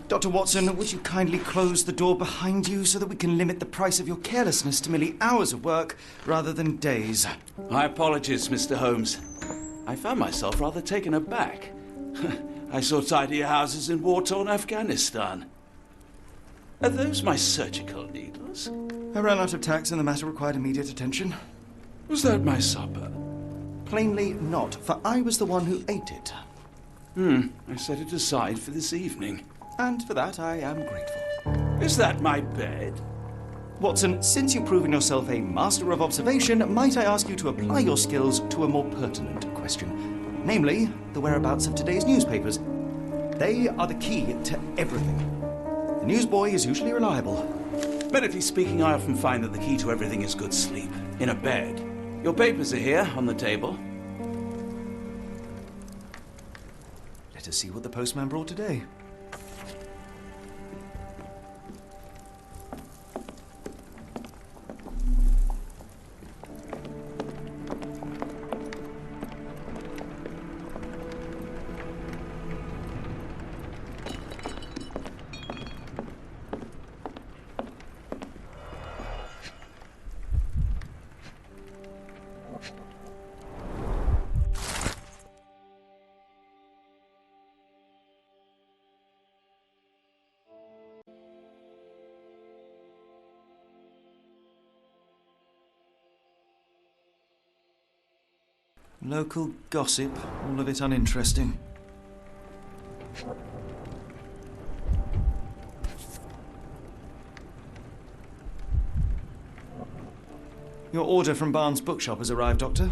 Dr. Watson, would you kindly close the door behind you so that we can limit the price of your carelessness to merely hours of work rather than days? My apologies, Mr. Holmes. I found myself rather taken aback. I saw tidier houses in war-torn Afghanistan. Are those my surgical needles? I ran out of tacks and the matter required immediate attention. Was that my supper? Plainly not, for I was the one who ate it. I set it aside for this evening. And for that I am grateful. Is that my bed? Watson, since you've proven yourself a master of observation, might I ask you to apply your skills to a more pertinent question? Namely, the whereabouts of today's newspapers. They are the key to everything. The newsboy is usually reliable. Medically speaking, I often find that the key to everything is good sleep. In a bed. Your papers are here, on the table. Let us see what the postman brought today. Local gossip, all of it uninteresting. Your order from Barnes' bookshop has arrived, Doctor.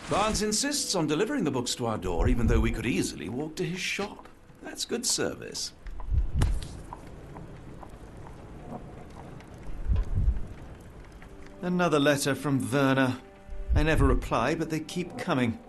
Barnes insists on delivering the books to our door, even though we could easily walk to his shop. That's good service. Another letter from Werner. I never reply, but they keep coming.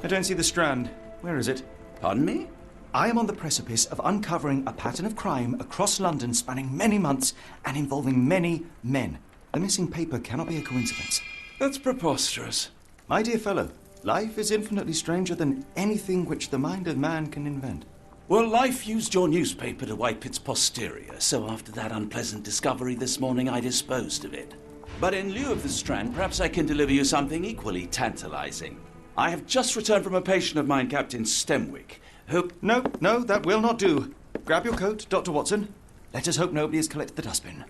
I don't see the Strand. Where is it? Pardon me? I am on the precipice of uncovering a pattern of crime across London spanning many months and involving many men. The missing paper cannot be a coincidence. That's preposterous. My dear fellow, life is infinitely stranger than anything which the mind of man can invent. Well, life used your newspaper to wipe its posterior, so after that unpleasant discovery this morning, I disposed of it. But in lieu of the Strand, perhaps I can deliver you something equally tantalizing. I have just returned from a patient of mine, Captain Stemwick, who... No, that will not do. Grab your coat, Dr. Watson. Let us hope nobody has collected the dustbin.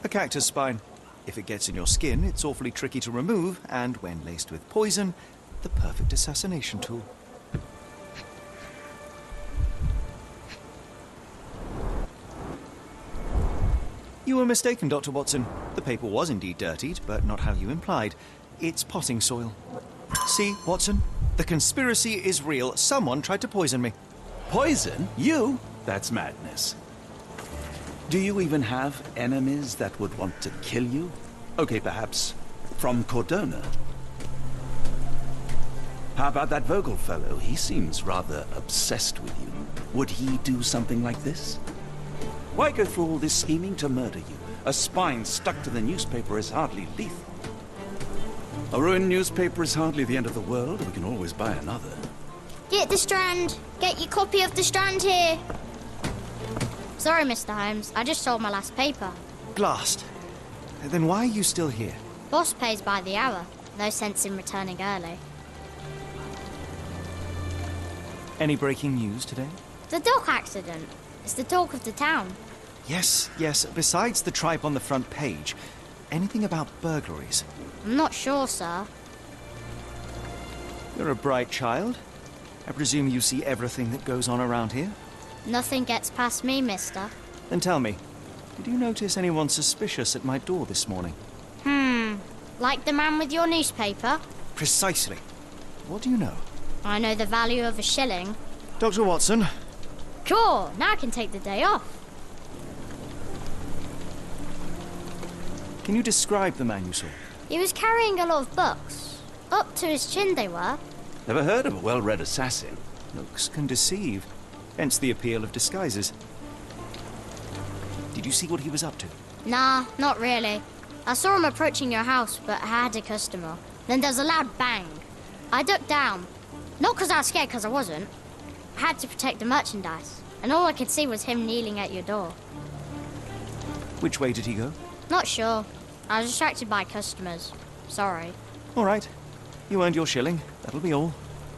A cactus spine. If it gets in your skin, it's awfully tricky to remove, and when laced with poison, the perfect assassination tool. You were mistaken, Dr. Watson. The paper was indeed dirtied, but not how you implied. It's potting soil. See, Watson? The conspiracy is real. Someone tried to poison me. Poison? You? That's madness. Do you even have enemies that would want to kill you? Okay, perhaps from Cordona. How about that Vogel fellow? He seems rather obsessed with you. Would he do something like this? Why go through all this scheming to murder you? A spine stuck to the newspaper is hardly lethal. A ruined newspaper is hardly the end of the world. We can always buy another. Get the Strand. Get your copy of the Strand here. Sorry, Mr. Holmes. I just sold my last paper. Blast. Then why are you still here? Boss pays by the hour. No sense in returning early. Any breaking news today? The dock accident. It's the talk of the town. Yes. Besides the tripe on the front page, anything about burglaries? I'm not sure, sir. You're a bright child. I presume you see everything that goes on around here? Nothing gets past me, mister. Then tell me, did you notice anyone suspicious at my door this morning? Like the man with your newspaper? Precisely. What do you know? I know the value of a shilling. Dr. Watson. Cool, now I can take the day off. Can you describe the man you saw? He was carrying a lot of books. Up to his chin they were. Never heard of a well-read assassin. Looks can deceive. Hence the appeal of disguises. Did you see what he was up to? Nah, not really. I saw him approaching your house, but I had a customer. Then there was a loud bang. I ducked down. Not because I was scared, because I wasn't. I had to protect the merchandise. And all I could see was him kneeling at your door. Which way did he go? Not sure. I was distracted by customers. Sorry. All right. You earned your shilling. That'll be all.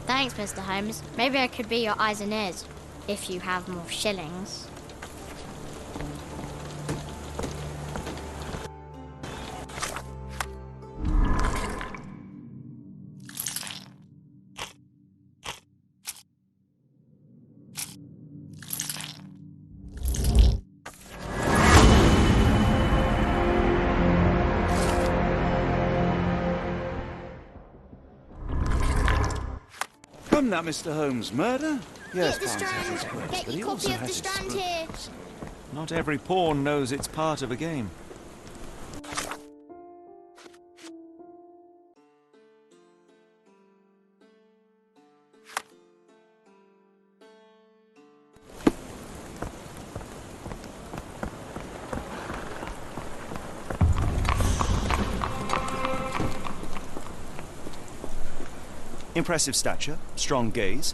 Thanks, Mr. Holmes. Maybe I could be your eyes and ears, if you have more shillings. Come now, Mr. Holmes. Murder? Yes, Get the Barnes has his Strand. quirks, Get but he your also copy of the has his Strand screws. here. Not every pawn knows it's part of a game. Impressive stature, strong gaze.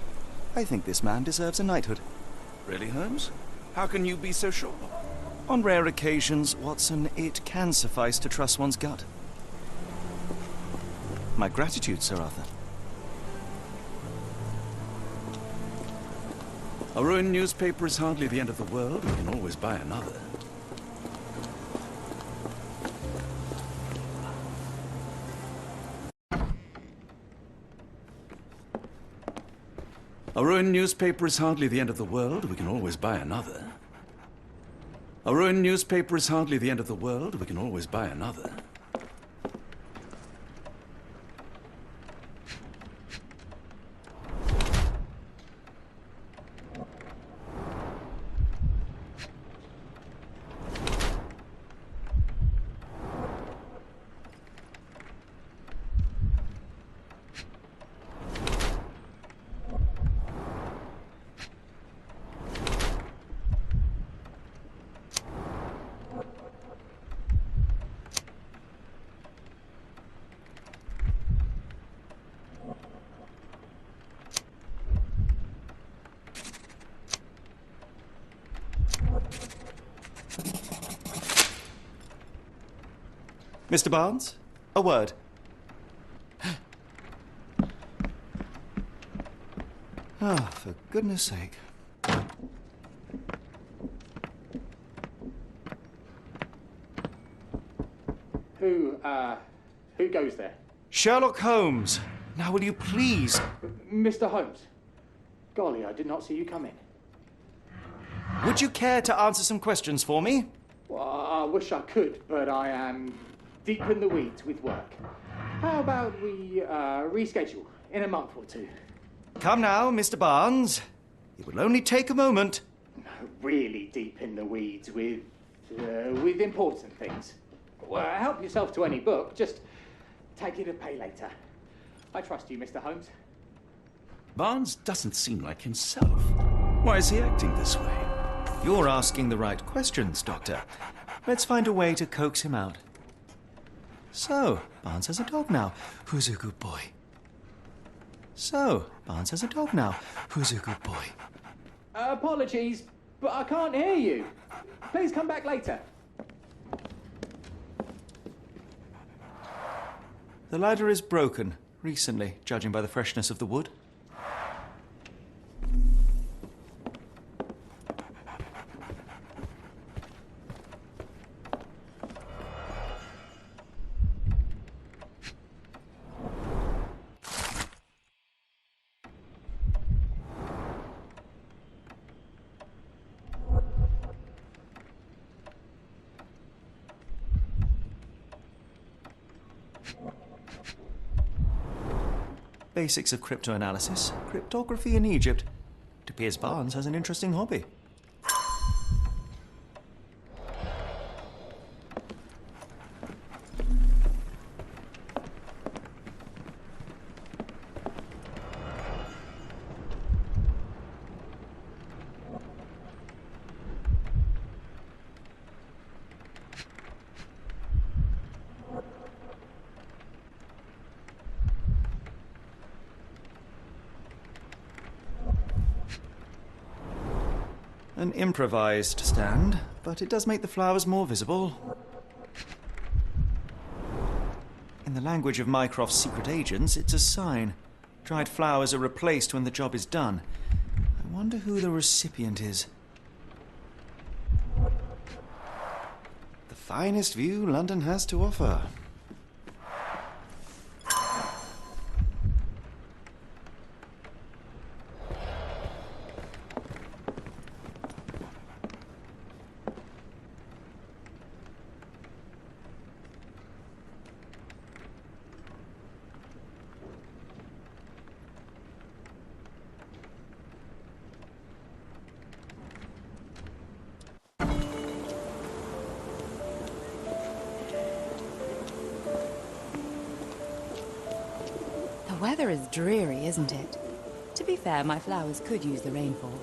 I think this man deserves a knighthood. Really, Holmes? How can you be so sure? On rare occasions, Watson, it can suffice to trust one's gut. My gratitude, Sir Arthur. A ruined newspaper is hardly the end of the world. We can always buy another. A ruined newspaper is hardly the end of the world. We can always buy another. A ruined newspaper is hardly the end of the world. We can always buy another. Mr. Barnes, a word. Ah, for goodness sake. Who goes there? Sherlock Holmes. Now will you please... Mr. Holmes. Golly, I did not see you come in. Would you care to answer some questions for me? Well, I wish I could, but I am deep in the weeds with work. How about we reschedule in a month or two? Come now, Mr. Barnes. It will only take a moment. Really deep in the weeds with important things. Well, help yourself to any book, just take it and pay later. I trust you, Mr. Holmes. Barnes doesn't seem like himself. Why is he acting this way? You're asking the right questions, Doctor. Let's find a way to coax him out. So, Barnes has a dog now. Who's a good boy? So, Barnes has a dog now. Who's a good boy? Apologies, but I can't hear you. Please come back later. The ladder is broken, recently, judging by the freshness of the wood. Basics of cryptoanalysis, cryptography in Egypt. It appears Barnes has an interesting hobby. An improvised stand, but it does make the flowers more visible. In the language of Mycroft's secret agents, it's a sign. Dried flowers are replaced when the job is done. I wonder who the recipient is. The finest view London has to offer. The weather is dreary, isn't it? To be fair, my flowers could use the rainfall.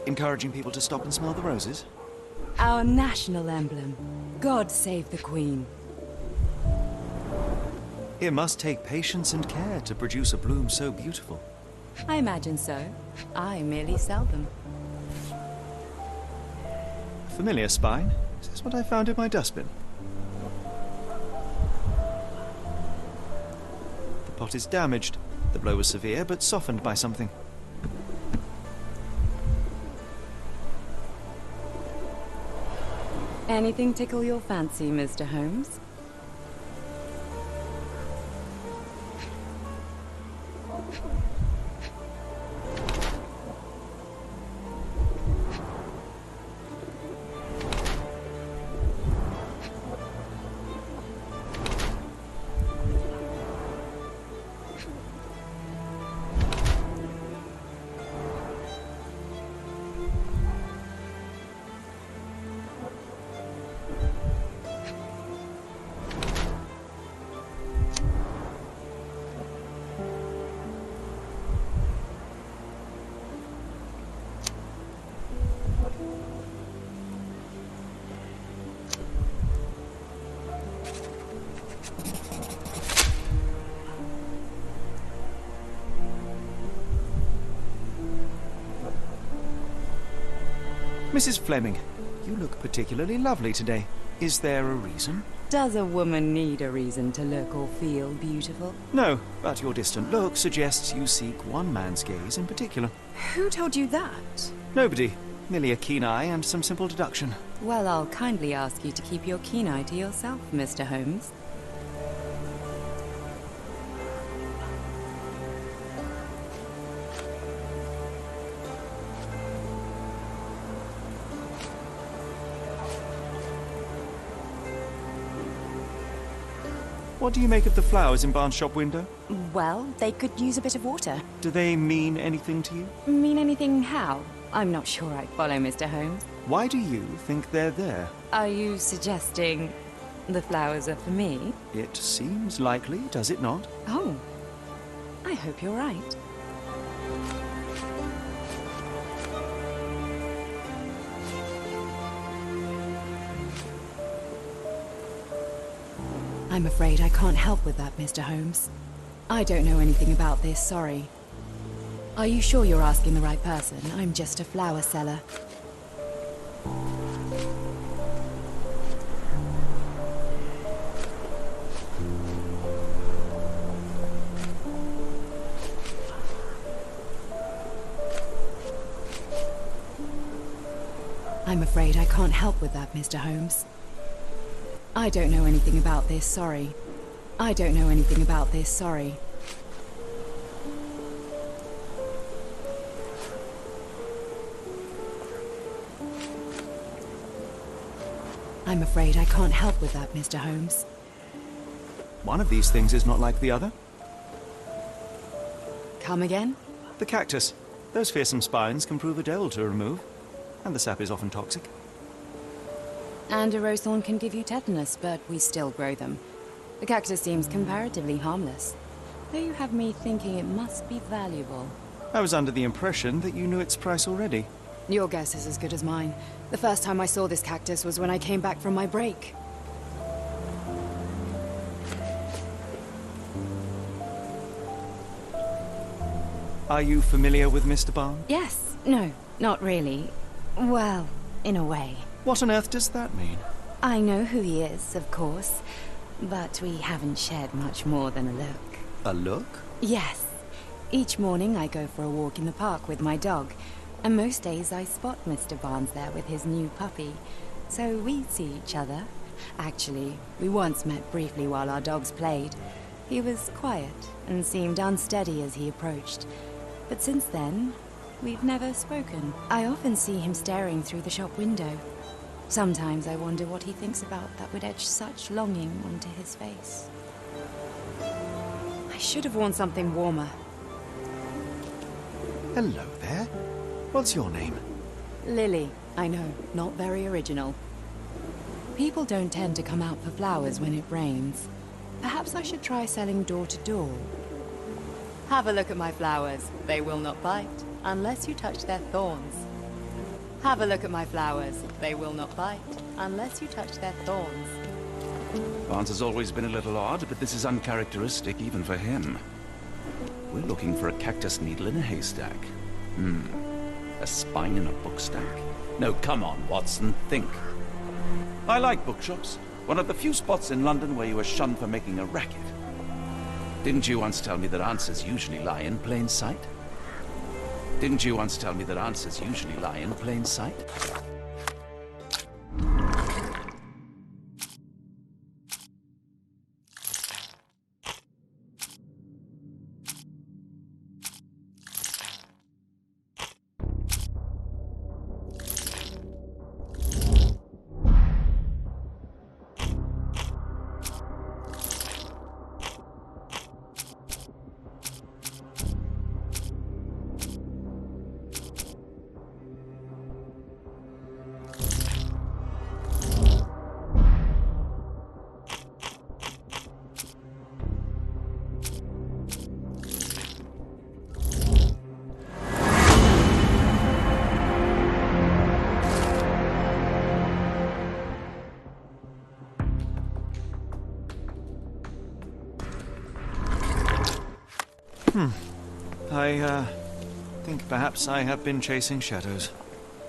Encouraging people to stop and smell the roses? Our national emblem. God save the Queen. It must take patience and care to produce a bloom so beautiful. I imagine so. I merely sell them. Familiar spine? Is this what I found in my dustbin? The pot is damaged. The blow was severe, but softened by something. Anything tickle your fancy, Mr. Holmes? Mrs. Fleming, you look particularly lovely today. Is there a reason? Does a woman need a reason to look or feel beautiful? No, but your distant look suggests you seek one man's gaze in particular. Who told you that? Nobody. Merely a keen eye and some simple deduction. Well, I'll kindly ask you to keep your keen eye to yourself, Mr. Holmes. What do you make of the flowers in Barnes' shop window? Well, they could use a bit of water. Do they mean anything to you? Mean anything how? I'm not sure I follow, Mr. Holmes. Why do you think they're there? Are you suggesting The flowers are for me? It seems likely, does it not? Oh, I hope you're right. I'm afraid I can't help with that, Mr. Holmes. I don't know anything about this, sorry. Are you sure you're asking the right person? I'm just a flower seller. I'm afraid I can't help with that, Mr. Holmes. I don't know anything about this, sorry. I don't know anything about this, sorry. I'm afraid I can't help with that, Mr. Holmes. One of these things is not like the other. Come again? The cactus. Those fearsome spines can prove a devil to remove, and the sap is often toxic. And a rose thorn can give you tetanus, but we still grow them. The cactus seems comparatively harmless, though you have me thinking it must be valuable. I was under the impression that you knew its price already. Your guess is as good as mine. The first time I saw this cactus was when I came back from my break. Are you familiar with Mr. Barnes? Yes. No, not really. Well, in a way. What on earth does that mean? I know who he is, of course, but we haven't shared much more than a look. A look? Yes. Each morning I go for a walk in the park with my dog, and most days I spot Mr. Barnes there with his new puppy, so we see each other. Actually, we once met briefly while our dogs played. He was quiet and seemed unsteady as he approached, but since then, we've never spoken. I often see him staring through the shop window. Sometimes I wonder what he thinks about that would etch such longing onto his face. I should have worn something warmer. Hello there. What's your name? Lily. I know, not very original. People don't tend to come out for flowers when it rains. Perhaps I should try selling door to door. Have a look at my flowers. They will not bite, unless you touch their thorns. Have a look at my flowers. They will not bite, unless you touch their thorns. Barnes has always been a little odd, but this is uncharacteristic even for him. We're looking for a cactus needle in a haystack. A spine in a book stack? No, come on, Watson, think. I like bookshops. One of the few spots in London where you are shunned for making a racket. Didn't you once tell me that answers usually lie in plain sight? Didn't you once tell me that answers usually lie in plain sight? I think perhaps I have been chasing shadows.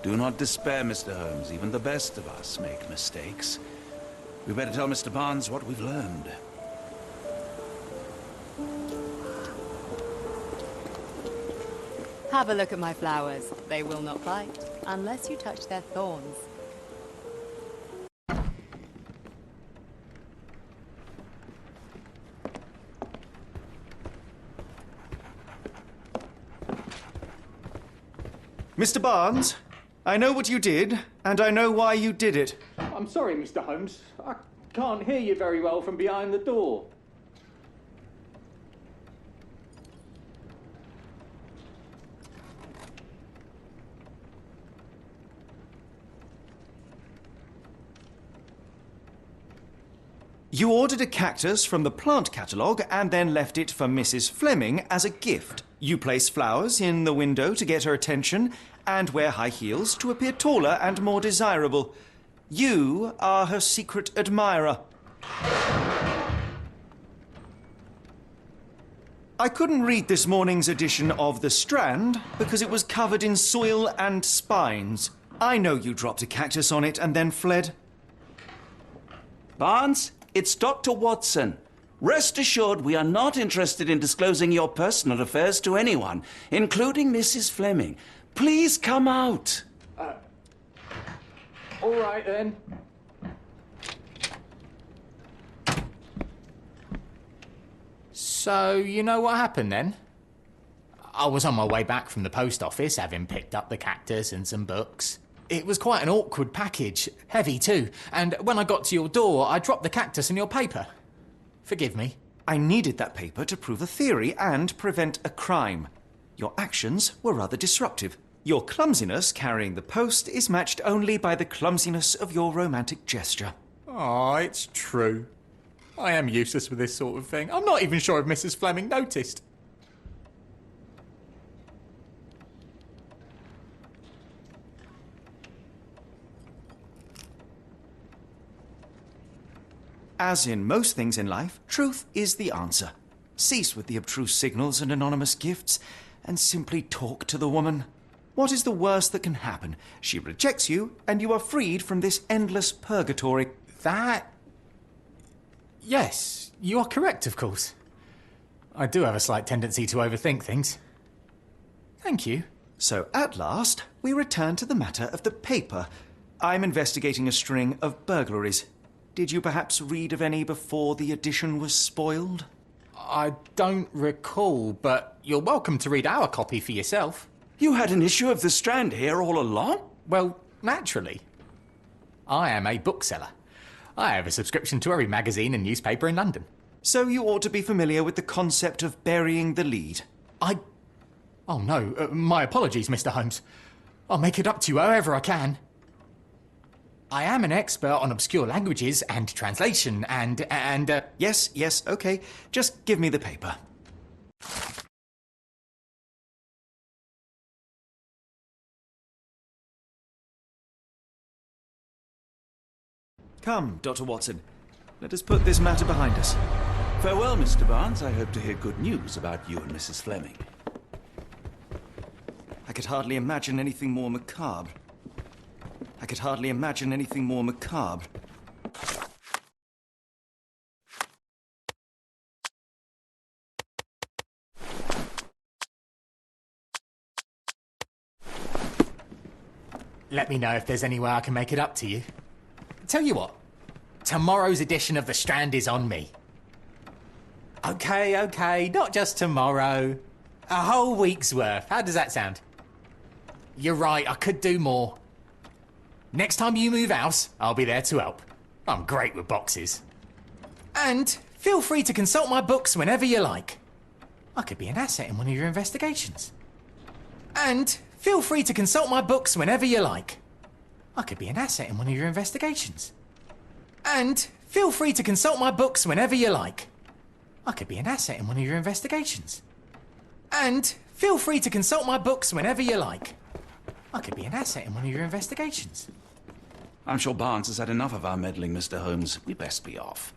Do not despair, Mr. Holmes. Even the best of us make mistakes. We better tell Mr. Barnes what we've learned. Have a look at my flowers. They will not bite, unless you touch their thorns. Mr. Barnes, I know what you did, and I know why you did it. I'm sorry, Mr. Holmes. I can't hear you very well from behind the door. You ordered a cactus from the plant catalogue and then left it for Mrs. Fleming as a gift. You place flowers in the window to get her attention and wear high heels to appear taller and more desirable. You are her secret admirer. I couldn't read this morning's edition of The Strand because it was covered in soil and spines. I know you dropped a cactus on it and then fled. Barnes, it's Dr. Watson. Rest assured we are not interested in disclosing your personal affairs to anyone, including Mrs. Fleming. Please come out. All right, then. So, you know what happened then? I was on my way back from the post office, having picked up the cactus and some books. It was quite an awkward package, heavy too, and when I got to your door, I dropped the cactus and your paper. Forgive me. I needed that paper to prove a theory and prevent a crime. Your actions were rather disruptive. Your clumsiness carrying the post is matched only by the clumsiness of your romantic gesture. Oh, it's true. I am useless with this sort of thing. I'm not even sure if Mrs. Fleming noticed. As in most things in life, truth is the answer. Cease with the abstruse signals and anonymous gifts, and simply talk to the woman. What is the worst that can happen? She rejects you, and you are freed from this endless purgatory. That... Yes, you are correct, of course. I do have a slight tendency to overthink things. Thank you. So, at last, we return to the matter of the paper. I'm investigating a string of burglaries. Did you perhaps read of any before the edition was spoiled? I don't recall, but you're welcome to read our copy for yourself. You had an issue of The Strand here all along? Well, naturally. I am a bookseller. I have a subscription to every magazine and newspaper in London. So you ought to be familiar with the concept of burying the lead. Oh no, my apologies, Mr. Holmes. I'll make it up to you however I can. I am an expert on obscure languages and translation and... Yes, okay. Just give me the paper. Come, Dr. Watson. Let us put this matter behind us. Farewell, Mr. Barnes. I hope to hear good news about you and Mrs. Fleming. I could hardly imagine anything more macabre. Let me know if there's any way I can make it up to you. Tell you what, tomorrow's edition of The Strand is on me. Okay, not just tomorrow. A whole week's worth. How does that sound? You're right, I could do more. Next time you move house, I'll be there to help. I'm great with boxes. And feel free to consult my books whenever you like. I could be an asset in one of your investigations. And feel free to consult my books whenever you like. I could be an asset in one of your investigations. And feel free to consult my books whenever you like. I could be an asset in one of your investigations. And feel free to consult my books whenever you like. I could be an asset in one of your investigations. I'm sure Barnes has had enough of our meddling, Mr. Holmes. We best be off.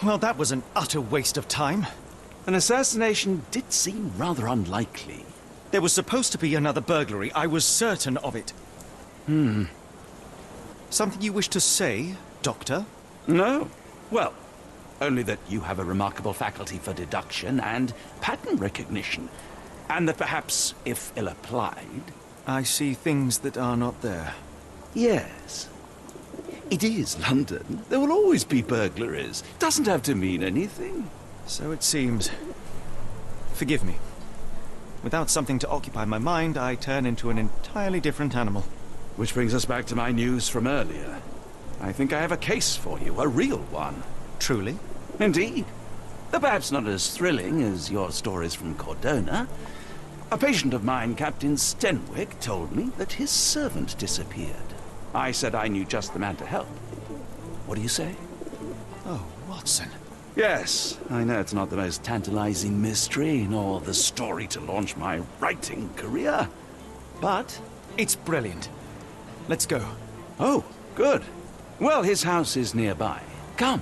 Well, that was an utter waste of time. An assassination did seem rather unlikely. There was supposed to be another burglary. I was certain of it. Something you wish to say, Doctor? No. Well, only that you have a remarkable faculty for deduction and pattern recognition. And that perhaps, if ill-applied... I see things that are not there. Yes. It is London. There will always be burglaries. Doesn't have to mean anything. So it seems. Forgive me. Without something to occupy my mind, I turn into an entirely different animal. Which brings us back to my news from earlier. I think I have a case for you, a real one. Truly? Indeed. Though perhaps not as thrilling as your stories from Cordona. A patient of mine, Captain Stenwick, told me that his servant disappeared. I said I knew just the man to help. What do you say? Oh, Watson. Yes, I know it's not the most tantalizing mystery, nor the story to launch my writing career. But... It's brilliant. Let's go. Oh, good. Well, his house is nearby. Come.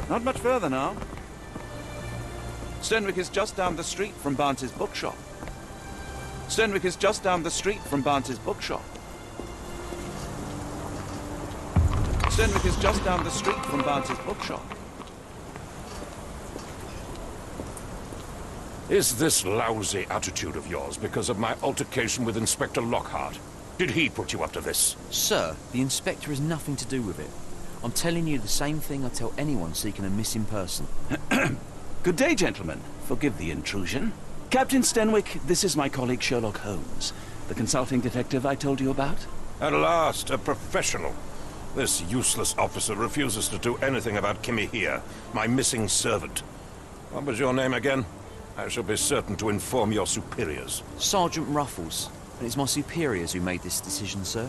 Not much further now. Stenwick is just down the street from Barnes's bookshop. Stenwick is just down the street from Barnes's bookshop. Stenwick is just down the street from Barnes's bookshop. Is this lousy attitude of yours because of my altercation with Inspector Lockhart? Did he put you up to this? Sir, the inspector has nothing to do with it. I'm telling you the same thing I tell anyone seeking a missing person. Good day, gentlemen. Forgive the intrusion. Captain Stenwick, this is my colleague Sherlock Holmes, the consulting detective I told you about. At last, a professional. This useless officer refuses to do anything about Kimmy here, my missing servant. What was your name again? I shall be certain to inform your superiors. Sergeant Ruffles. And it's my superiors who made this decision, sir.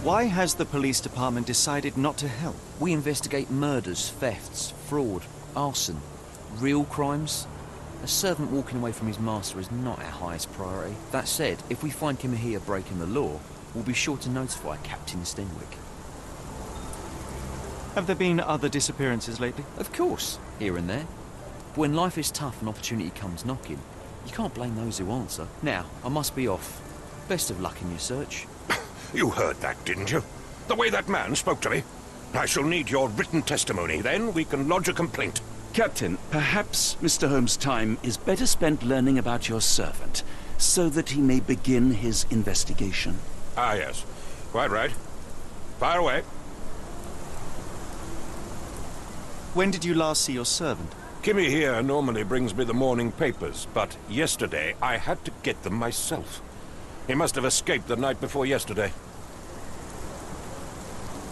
Why has the police department decided not to help? We investigate murders, thefts, fraud, arson, real crimes. A servant walking away from his master is not our highest priority. That said, if we find Kimmy here breaking the law, we'll be sure to notify Captain Stenwick. Have there been other disappearances lately? Of course, here and there. But when life is tough and opportunity comes knocking, you can't blame those who answer. Now, I must be off. Best of luck in your search. You heard that, didn't you? The way that man spoke to me. I shall need your written testimony, then we can lodge a complaint. Captain, perhaps Mr. Holmes' time is better spent learning about your servant, so that he may begin his investigation. Ah, yes. Quite right. Fire away. When did you last see your servant? Kimmy here normally brings me the morning papers, but yesterday I had to get them myself. He must have escaped the night before yesterday.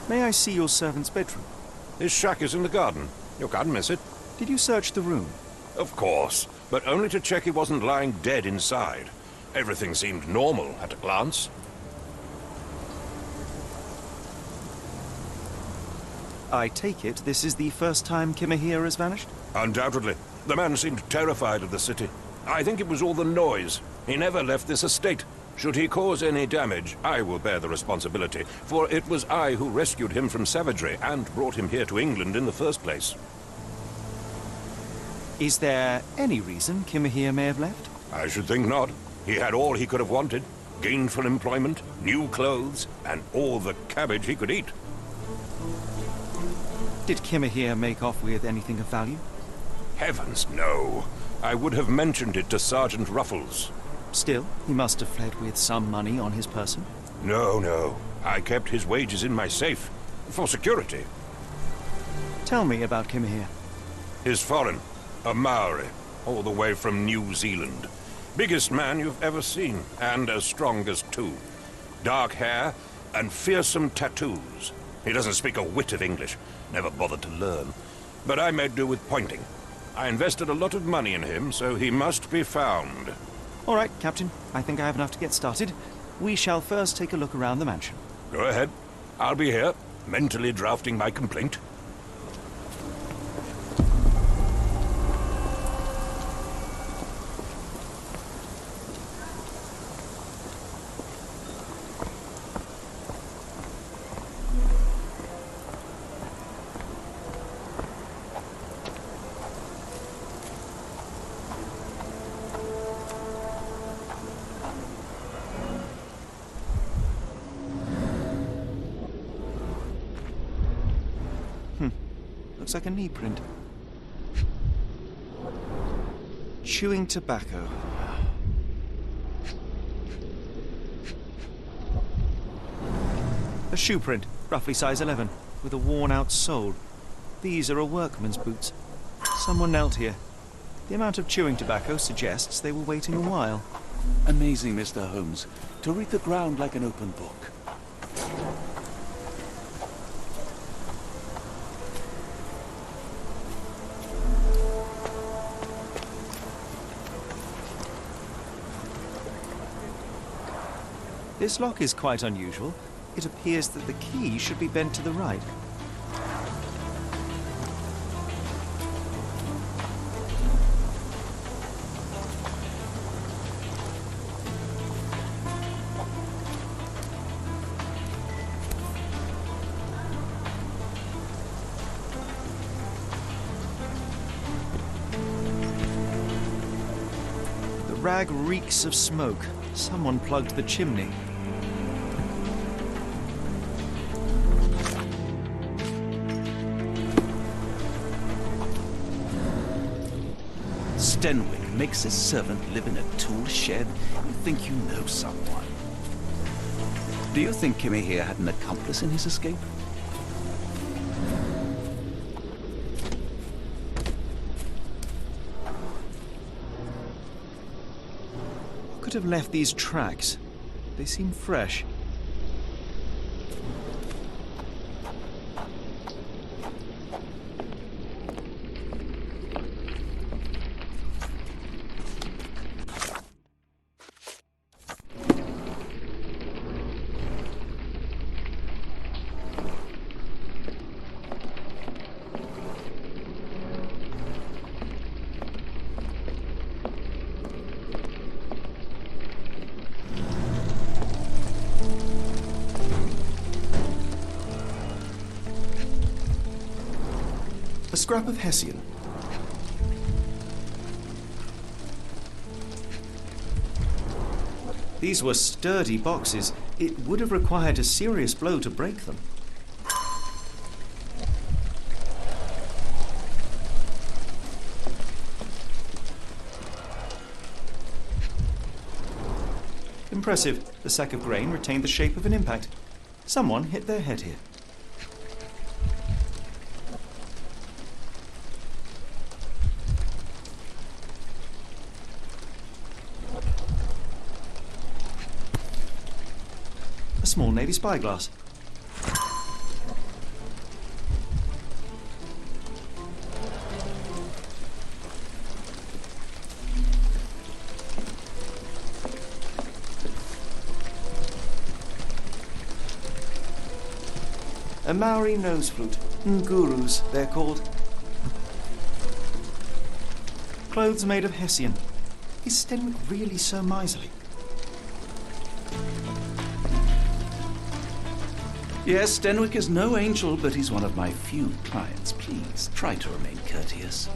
May I see your servant's bedroom? His shack is in the garden. You can't miss it. Did you search the room? Of course, but only to check he wasn't lying dead inside. Everything seemed normal at a glance. I take it this is the first time Kimahir has vanished? Undoubtedly. The man seemed terrified of the city. I think it was all the noise. He never left this estate. Should he cause any damage, I will bear the responsibility, for it was I who rescued him from savagery and brought him here to England in the first place. Is there any reason Kimahir may have left? I should think not. He had all he could have wanted. Gainful employment, new clothes, and all the cabbage he could eat. Did Kimahir make off with anything of value? Heavens, no. I would have mentioned it to Sergeant Ruffles. Still, he must have fled with some money on his person. No. I kept his wages in my safe. For security. Tell me about Kimahir. He's foreign. A Maori. All the way from New Zealand. Biggest man you've ever seen. And as strong as two. Dark hair and fearsome tattoos. He doesn't speak a whit of English. Never bothered to learn. But I made do with pointing. I invested a lot of money in him, so he must be found. All right, Captain. I think I have enough to get started. We shall first take a look around the mansion. Go ahead. I'll be here, mentally drafting my complaint. Looks like a knee print. Chewing tobacco. A shoe print, roughly size 11, with a worn-out sole. These are a workman's boots. Someone knelt here. The amount of chewing tobacco suggests they were waiting a while. Amazing, Mr. Holmes. To read the ground like an open book. This lock is quite unusual. It appears that the key should be bent to the right. The rag reeks of smoke. Someone plugged the chimney. Stenwick makes his servant live in a tool shed. You think you know someone. Do you think Kimmy here had an accomplice in his escape? Could have left these tracks. They seem fresh. A scrap of Hessian. These were sturdy boxes. It would have required a serious blow to break them. Impressive. The sack of grain retained the shape of an impact. Someone hit their head here. A small navy spyglass. A Maori nose flute. Ngurus, they're called. Clothes made of Hessian. Is Stenwick really so miserly? Yes, Stenwick is no angel, but he's one of my few clients. Please, try to remain courteous.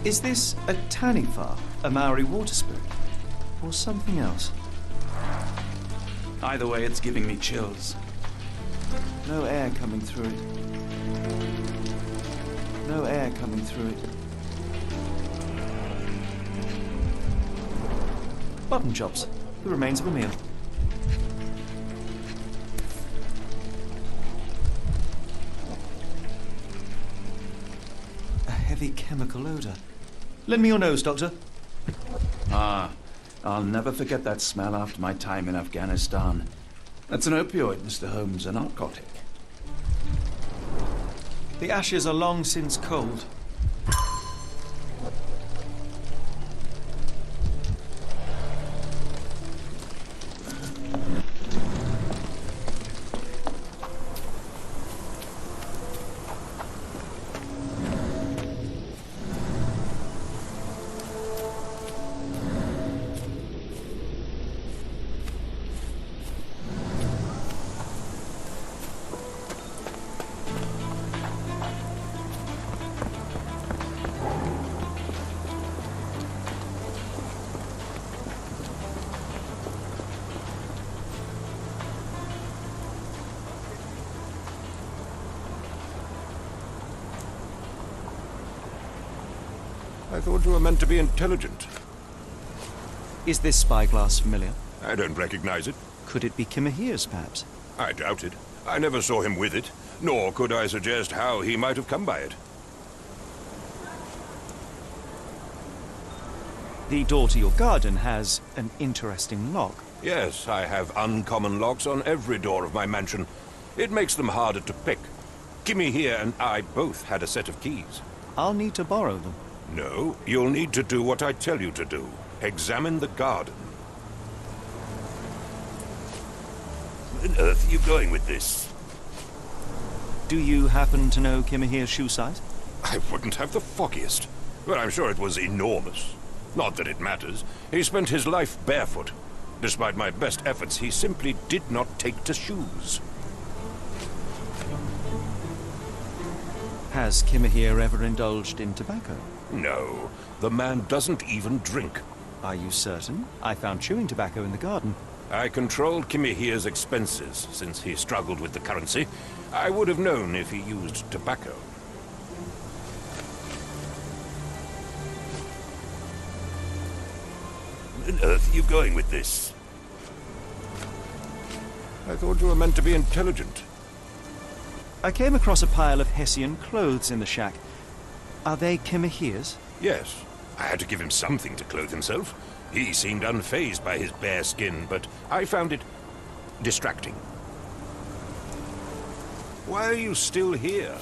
Is this a taniwha, a Maori water spirit, or something else? Either way, it's giving me chills. No air coming through it. No air coming through it. Button chops, the remains of a meal. A heavy chemical odor. Lend me your nose, Doctor. Ah, I'll never forget that smell after my time in Afghanistan. That's an opioid, Mr. Holmes, a narcotic. The ashes are long since cold. I thought you were meant to be intelligent. Is this spyglass familiar? I don't recognize it. Could it be Kimahia's, perhaps? I doubt it. I never saw him with it. Nor could I suggest how he might have come by it. The door to your garden has an interesting lock. Yes, I have uncommon locks on every door of my mansion. It makes them harder to pick. Kimmy here and I both had a set of keys. I'll need to borrow them. No, you'll need to do what I tell you to do. Examine the garden. Where on earth are you going with this? Do you happen to know Kimahir's shoe size? I wouldn't have the foggiest. But I'm sure it was enormous. Not that it matters. He spent his life barefoot. Despite my best efforts, he simply did not take to shoes. Has Kimahir ever indulged in tobacco? No, the man doesn't even drink. Are you certain? I found chewing tobacco in the garden. I controlled Kimahir's expenses since he struggled with the currency. I would have known if he used tobacco. Where on earth are you going with this? I thought you were meant to be intelligent. I came across a pile of Hessian clothes in the shack. Are they Kimahir's? Yes, I had to give him something to clothe himself. He seemed unfazed by his bare skin, but I found it distracting. Why are you still here?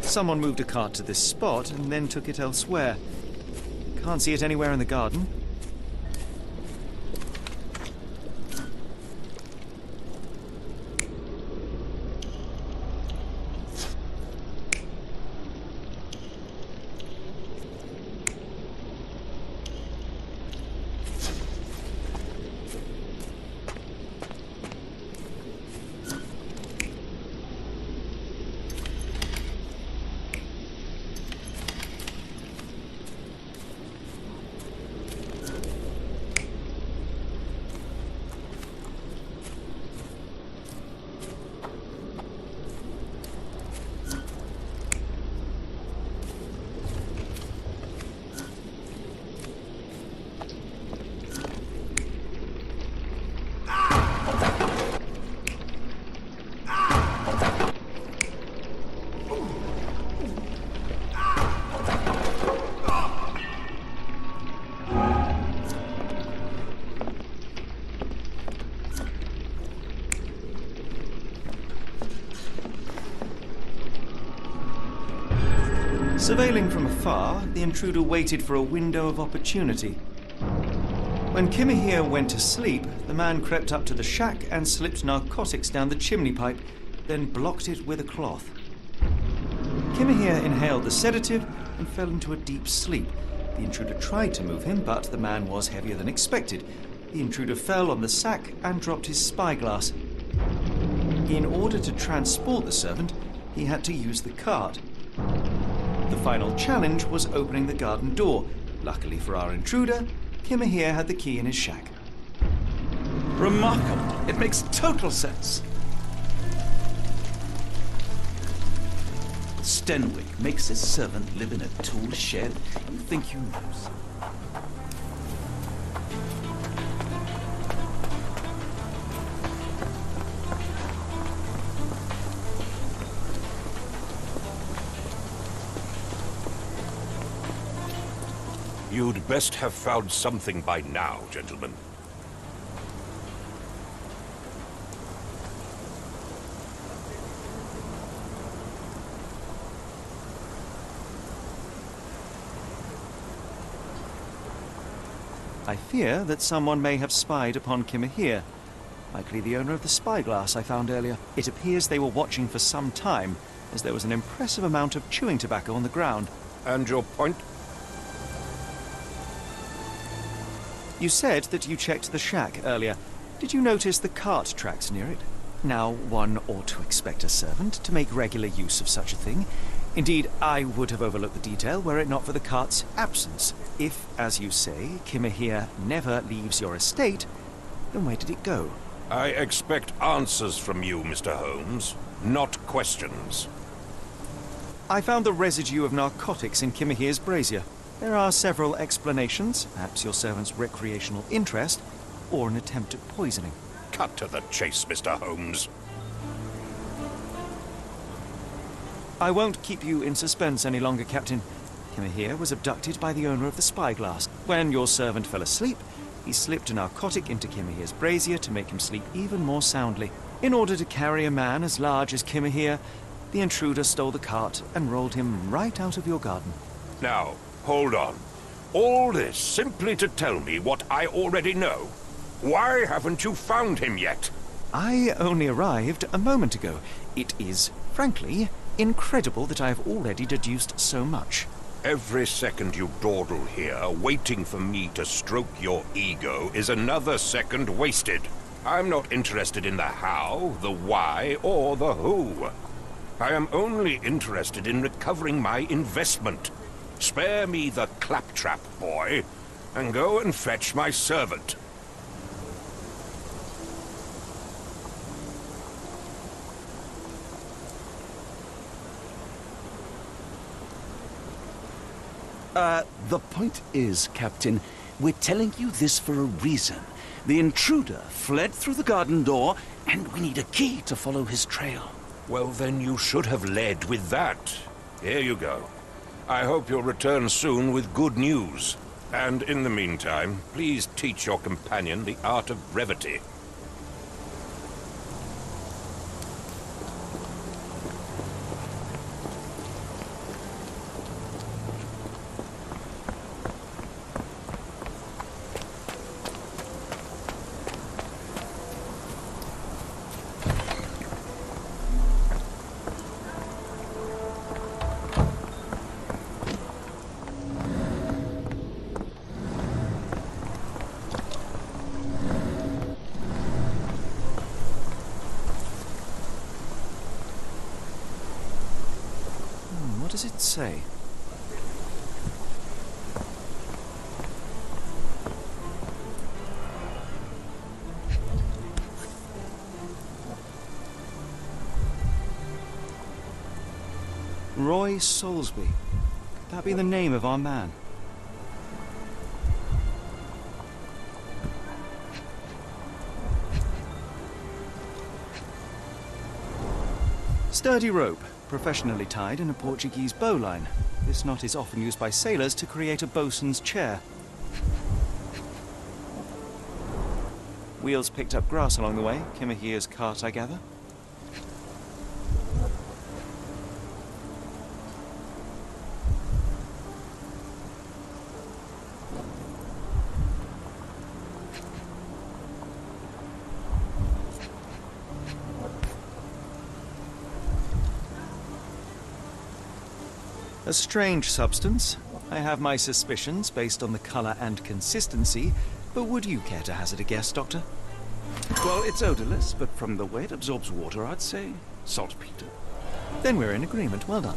Someone moved a cart to this spot and then took it elsewhere. Can't see it anywhere in the garden. Surveilling from afar, the intruder waited for a window of opportunity. When Kimahir went to sleep, the man crept up to the shack and slipped narcotics down the chimney pipe, then blocked it with a cloth. Kimahir inhaled the sedative and fell into a deep sleep. The intruder tried to move him, but the man was heavier than expected. The intruder fell on the sack and dropped his spyglass. In order to transport the servant, he had to use the cart. The final challenge was opening the garden door. Luckily for our intruder, Kimahir had the key in his shack. Remarkable. It makes total sense. Stenwick makes his servant live in a tool shed. You think you know something? You'd best have found something by now, gentlemen. I fear that someone may have spied upon Kimahir. Likely the owner of the spyglass I found earlier. It appears they were watching for some time, as there was an impressive amount of chewing tobacco on the ground. And your point? You said that you checked the shack earlier. Did you notice the cart tracks near it? Now, one ought to expect a servant to make regular use of such a thing. Indeed, I would have overlooked the detail were it not for the cart's absence. If, as you say, Kimahir never leaves your estate, then where did it go? I expect answers from you, Mr. Holmes, not questions. I found the residue of narcotics in Kimahir's brazier. There are several explanations, perhaps your servant's recreational interest, or an attempt at poisoning. Cut to the chase, Mr. Holmes. I won't keep you in suspense any longer, Captain. Kimahir was abducted by the owner of the spyglass. When your servant fell asleep, he slipped a narcotic into Kimahir's brazier to make him sleep even more soundly. In order to carry a man as large as Kimahir, the intruder stole the cart and rolled him right out of your garden. Now, hold on. All this simply to tell me what I already know? Why haven't you found him yet? I only arrived a moment ago. It is, frankly, incredible that I have already deduced so much. Every second you dawdle here, waiting for me to stroke your ego, is another second wasted. I'm not interested in the how, the why, or the who. I am only interested in recovering my investment. Spare me the claptrap, boy, and go and fetch my servant. The point is, Captain, we're telling you this for a reason. The intruder fled through the garden door, and we need a key to follow his trail. Well, then you should have led with that. Here you go. I hope you'll return soon with good news. And in the meantime, please teach your companion the art of brevity. What does it say? Roy Soulsby. That be the name of our man. Sturdy rope, professionally tied in a Portuguese bowline. This knot is often used by sailors to create a bosun's chair. Wheels picked up grass along the way. Kimahir's cart, I gather. A strange substance. I have my suspicions based on the color and consistency, but would you care to hazard a guess, Doctor? Well, it's odorless, but from the way it absorbs water, I'd say saltpeter. Then we're in agreement. Well done.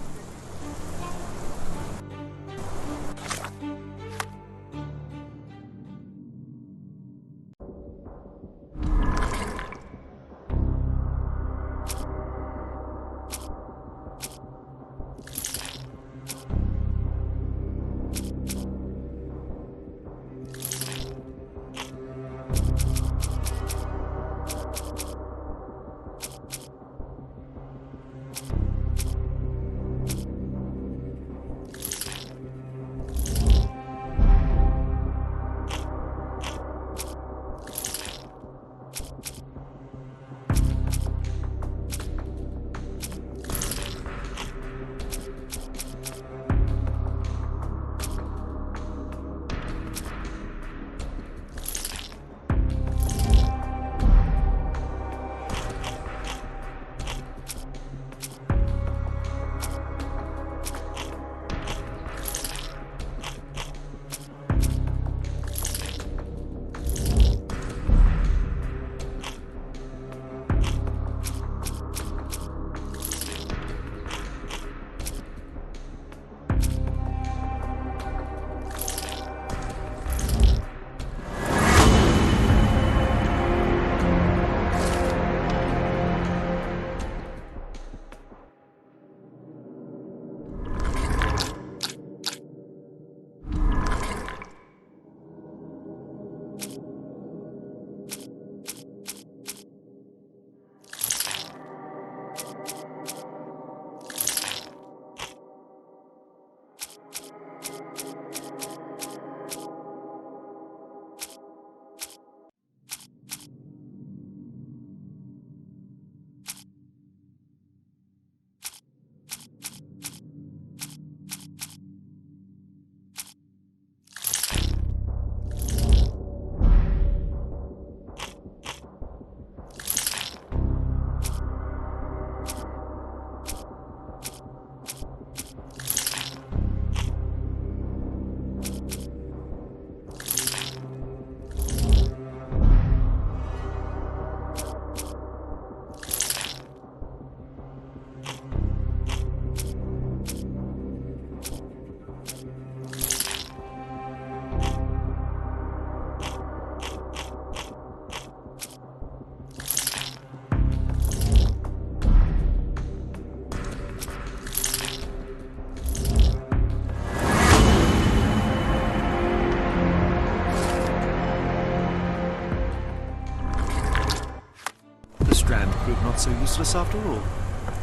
dangerous after all.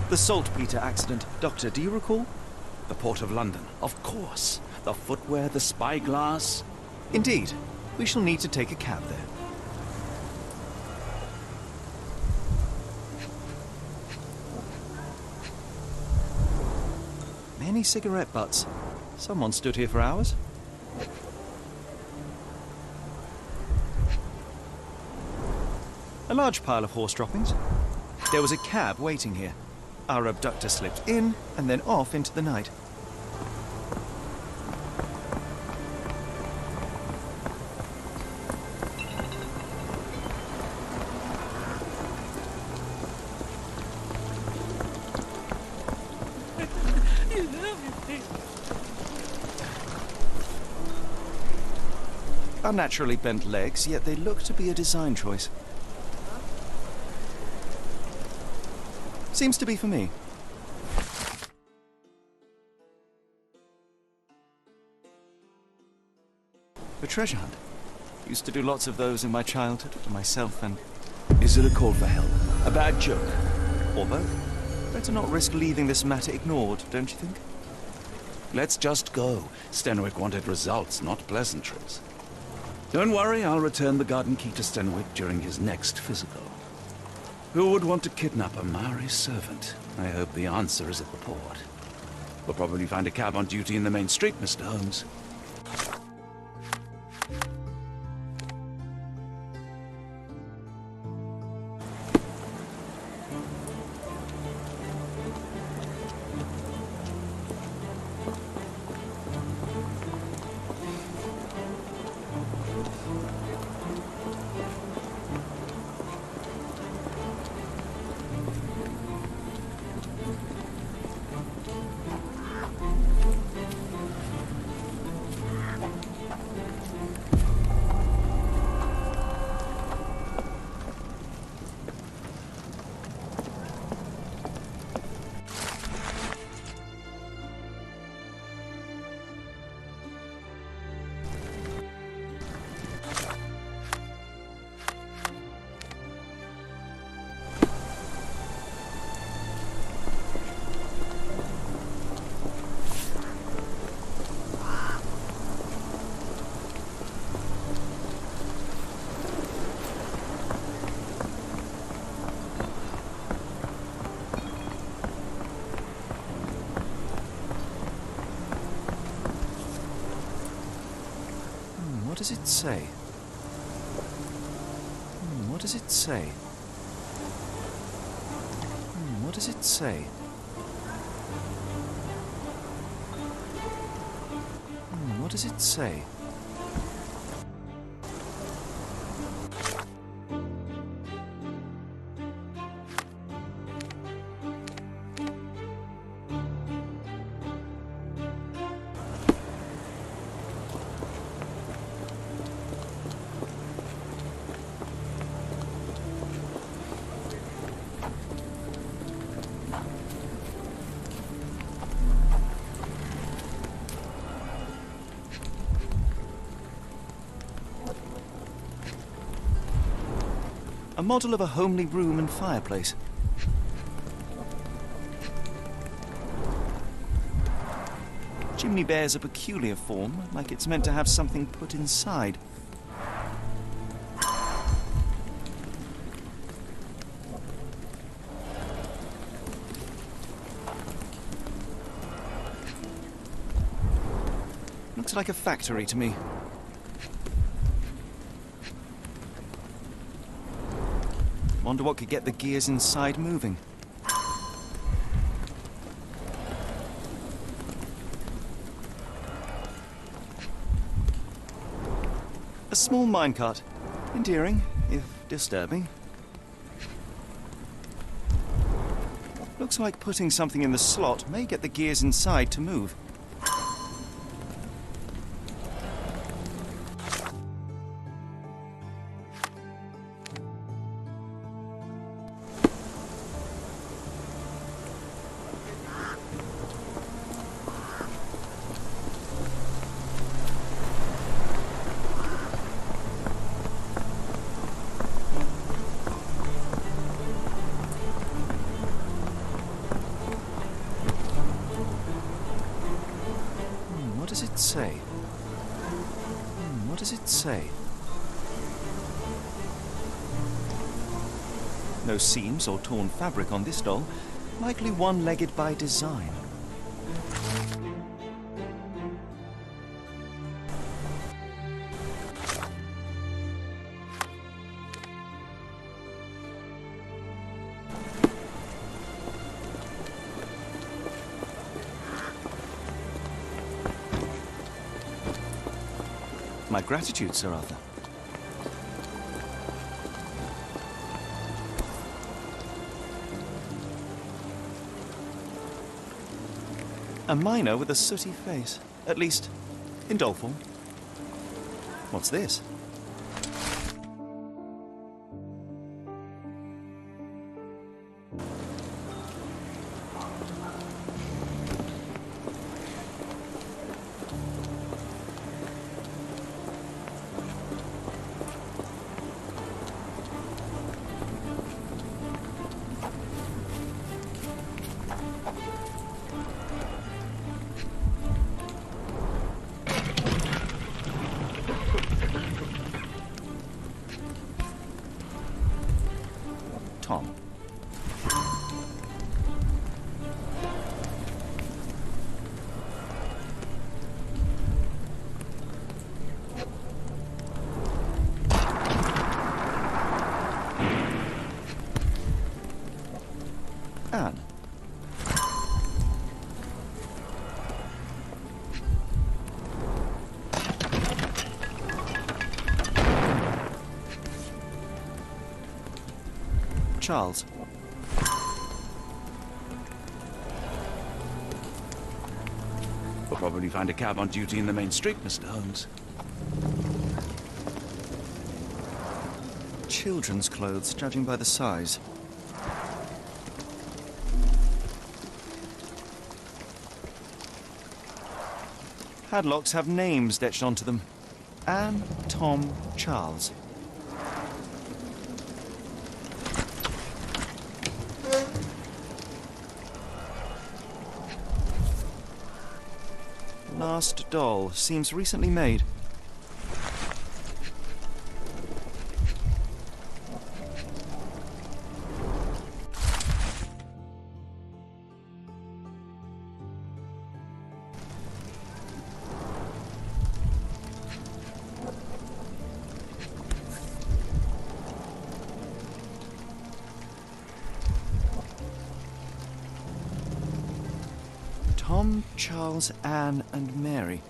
The saltpeter accident. Doctor, do you recall? The Port of London, of course. The footwear, the spyglass. Indeed. We shall need to take a cab there. Many cigarette butts. Someone stood here for hours. A large pile of horse droppings. There was a cab waiting here. Our abductor slipped in and then off into the night. Unnaturally bent legs, yet they look to be a design choice. Seems to be for me. A treasure hunt. Used to do lots of those in my childhood for myself and... Is it a call for help? A bad joke? or both. Better not risk leaving this matter ignored, don't you think? Let's just go. Stenwick wanted results, not pleasantries. Don't worry, I'll return the garden key to Stenwick during his next physical. Who would want to kidnap a Maori servant? I hope the answer is at the port. We'll probably find a cab on duty in the main street, Mr. Holmes. What does it say? What does it say? What does it say? What does it say? A model of a homely room and fireplace. Chimney bears a peculiar form, like it's meant to have something put inside. Looks like a factory to me. Wonder what could get the gears inside moving. A small minecart. Endearing, if disturbing. Looks like putting something in the slot may get the gears inside to move. does it say? What does it say? No seams or torn fabric on this doll. Likely one-legged by design. My gratitude, Sir Arthur. A miner with a sooty face. At least, in doll form. What's this? Tom. Anne. Charles. We'll probably find a cab on duty in the main street, Mr. Holmes. Children's clothes, judging by the size. Padlocks have names etched onto them. Anne, Tom, Charles. Last doll seems recently made. Tom, Charles, Anne, and Mary.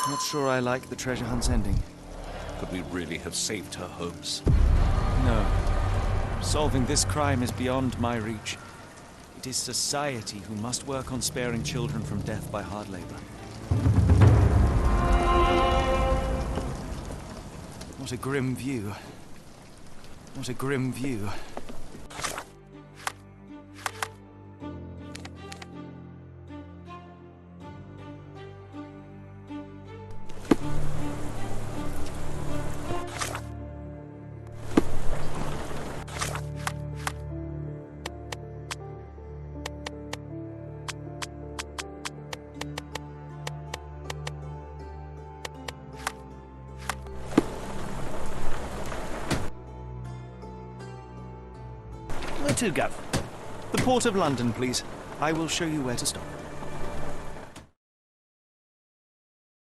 Not sure I like the treasure hunt's ending. Could we really have saved her, Holmes? No. Solving this crime is beyond my reach. It is society who must work on sparing children from death by hard labor. What a grim view. What a grim view. Where to, Gav? The Port of London, please. I will show you where to stop.